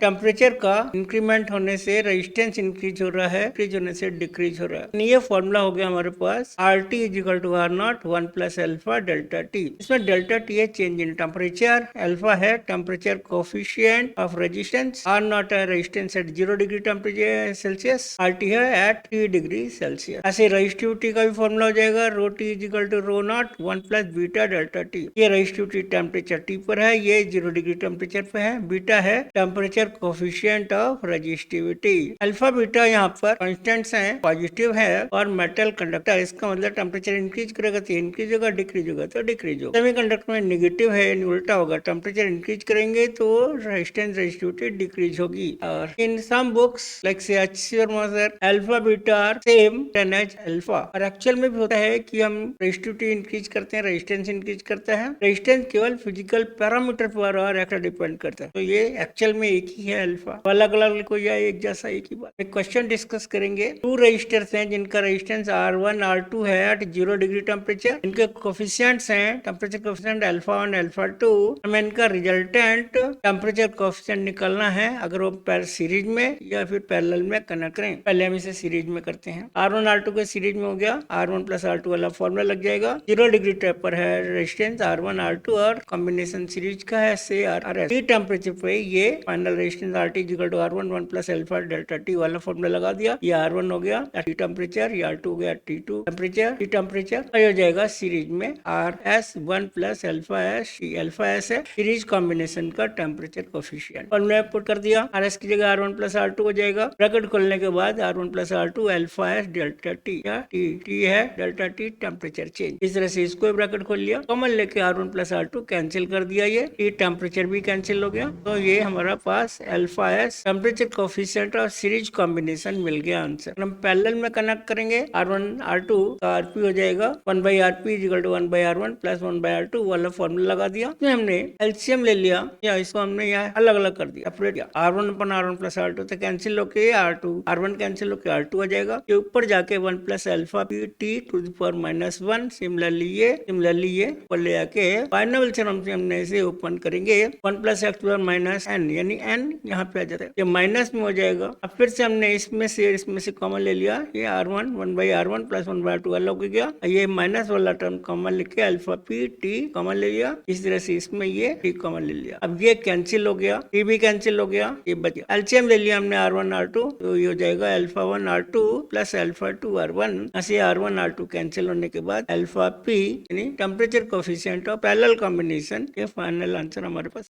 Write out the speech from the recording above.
Temperature का increment होने से रेजिस्टेंस इंक्रीज हो रहा है, डिक्रीज होने से डिक्रीज हो रहा है। ये फॉर्मूला हो गया हमारे पास RT is equal to R nought 1 plus alpha delta T. इसमें डेल्टा टी है चेंज इन टेम्परेचर, अल्फा है temperature coefficient of resistance, R nought है resistance at 0 degree temperature Celsius, RT है एट 3 डिग्री सेल्सियस। ऐसे resistivity का भी formula हो जाएगा rho T is equal to rho nought 1 plus beta delta T. ये resistivity temperature T पर है, ये 0 डिग्री टेम्परेचर पे है। बीटा है temperature coefficient of resistivity. Alpha beta यहाँ पर कांस्टेंट्स हैं, पॉजिटिव है और मेटल कंडक्टर, इसका मतलब टेम्परेचर इंक्रीज करेगा तो इंक्रीज होगा, डिक्रीज होगा तो डिक्रीज होगा। सेमीकंडक्टर में नेगेटिव है, उल्टा होगा, टेम्परेचर इंक्रीज करेंगे तो रेजिस्टेंस रेजिस्टिविटी डिक्रीज होगी। और इन सम बुक्स लाइक से HC और मोजर alpha beta are same 10 as alpha. और एक्चुअल में भी होता है कि हम रेजिस्टिविटी इंक्रीज करते हैं, रेजिस्टेंस इंक्रीज करता है। रेजिस्टेंस केवल फिजिकल पैरामीटर पर और एक्स्ट्रा डिपेंड करता है, तो ये एक्चुअल में एक ही है अल्फा, अलग अलग कोई या एक जैसा एक ही बात। एक क्वेश्चन डिस्कस करेंगे। 2 रजिस्टर्स हैं जिनका रेजिस्टेंस R1 R2 है एट 0 डिग्री टेम्परेचर। इनके कोफिशिएंट्स हैं टेम्परेचर कोफिशिएंट अल्फा 1 अल्फा 2। हमें इनका रिजल्टेंट टेम्परेचर कोफिशिएंट निकालना है, अगर वो सीरीज में या फिर पैरेलल में कनेक्ट करें। पहले हम इसे सीरीज में करते हैं। R1 R2 के सीरीज में हो गया, R1 प्लस R2 वाला फॉर्मूला लग जाएगा। 0 डिग्री पर है रेजिस्टेंस R1 R2 और कॉम्बिनेशन सीरीज का है से RS। टी टेम्परेचर पे ये final resistance RT equal to R1 1 plus alpha delta T वाला फॉर्मूला लगा दिया। ये R1 हो गया टी टेम्परेचर, ये R2 हो गया T2 टेम्परेचर। टी टेम्परेचर हो जाएगा सीरीज में RS 1 plus alpha S। Alpha S है सीरीज कॉम्बिनेशन का टेम्परेचर कोफिशिएंट। और मैं पुट कर दिया, RS की जगह R1 प्लस R2 हो जाएगा। ब्रैकेट खोलने के बाद R1 plus R2 alpha S delta T, या टी है डेल्टा टी टेम्परेचर चेंज। इस तरह से इसको ब्रैकेट खोल लिया, कॉमन लेके R1 प्लस R2 कैंसिल कर दिया, ये टी टेम्परेचर भी कैंसिल हो गया। तो ये हमारा पास अल्फा S टेम्परेचर कोफिशिएंट और सीरीज कॉम्बिनेशन मिल गया आंसर। हम पैरेलल में कनेक्ट करेंगे, R1 R2 का RP हो जाएगा 1 by RP equal to 1 by R1 plus 1 by R2 वाला फॉर्मूला लगा दिया। इसमें हमने एलसीएम ले लिया, या इसको हमने यहाँ अलग अलग कर दिया, सेपरेट किया। R1 अपन R1 प्लस R2 तो कैंसिल होके R1 कैंसिल होके R2 हो जाएगा। ये ऊपर जाके 1 plus alpha P T to the power -1। Similarly ये ऊपर ले आके फाइनल थ्योरम से हमने इसे ओपन करेंगे 1 plus X power minus N, यानी n यहाँ पे आ जाता है, ये माइनस में हो जाएगा। अब फिर से हमने इसमें से कॉमन ले लिया, ये R1 1 by R1 plus 1 by R2 अलग हो गया। ये माइनस वाला टर्म कॉमन लेके अल्फा पी टी कॉमन ले लिया। इस तरह से इसमें ये टी कॉमन ले लिया। अब ये कैंसिल हो गया, टी भी कैंसिल हो गया, ये बच गया। एलसीएम ले लिया हमने R1 R2, तो ये हो जाएगा alpha 1 R2 plus alpha 2 R1। ऐसे R1 R2 कैंसिल होने के बाद अल्फा पी यानी temperature coefficient of parallel combination के फाइनल आंसर हमारे पास